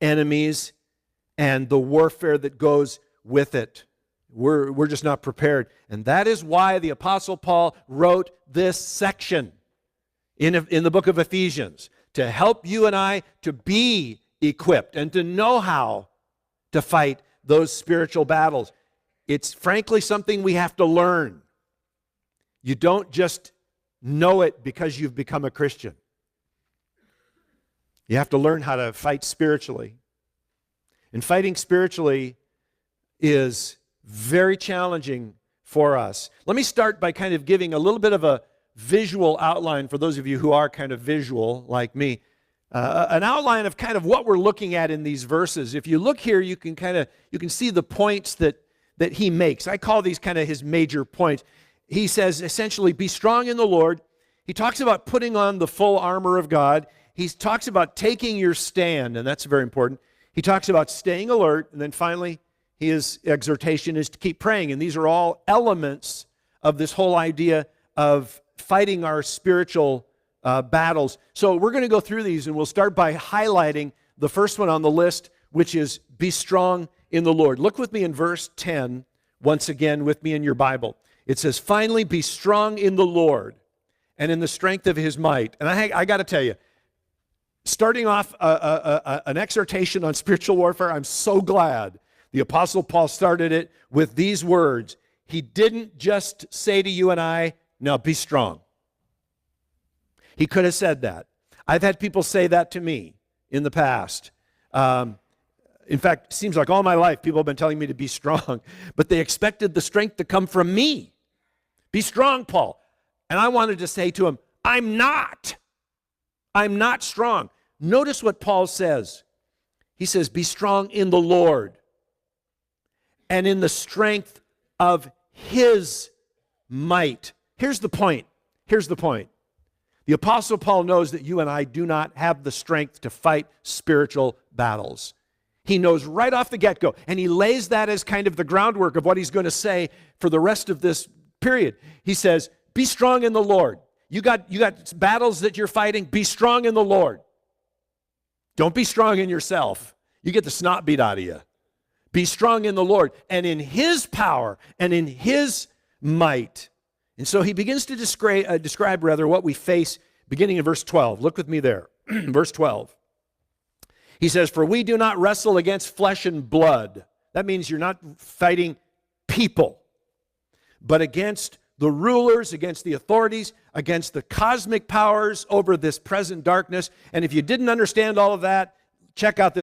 enemies and the warfare that goes with it. We're just not prepared. And that is why the Apostle Paul wrote this section in the book of Ephesians, to help you and I to be equipped and to know how to fight those spiritual battles. It's frankly something we have to learn. You don't just know it because you've become a Christian. You have to learn how to fight spiritually. And fighting spiritually is very challenging for us. Let me start by kind of giving a little bit of a visual outline for those of you who are kind of visual like me. An outline of kind of what we're looking at in these verses. If you look here, you can see the points that he makes. I call these kind of his major points. He says essentially, be strong in the Lord. He talks about putting on the full armor of God. He talks about taking your stand, and that's very important. He talks about staying alert, and then finally, his exhortation is to keep praying. And these are all elements of this whole idea of fighting our spiritual battles. So we're going to go through these, and we'll start by highlighting the first one on the list, which is be strong in the Lord. Look with me in verse 10, once again with me in your Bible. It says, finally, be strong in the Lord and in the strength of his might. And I got to tell you, starting off an exhortation on spiritual warfare, I'm so glad the Apostle Paul started it with these words. He didn't just say to you and I, now be strong. He could have said that. I've had people say that to me in the past. In fact, it seems like all my life people have been telling me to be strong, but they expected the strength to come from me. Be strong, Paul. And I wanted to say to him, I'm not strong. Notice what Paul says. He says, be strong in the Lord and in the strength of his might. Here's the point. The Apostle Paul knows that you and I do not have the strength to fight spiritual battles. He knows right off the get-go, and he lays that as kind of the groundwork of what he's going to say for the rest of this period. He says, be strong in the Lord. You got battles that you're fighting, be strong in the Lord. Don't be strong in yourself. You get the snot beat out of you. Be strong in the Lord and in his power and in his might. And so he begins to describe what we face beginning in verse 12. Look with me there. Verse 12. He says, for we do not wrestle against flesh and blood. That means you're not fighting people, but against the rulers, against the authorities, against the cosmic powers over this present darkness. And if you didn't understand all of that, check out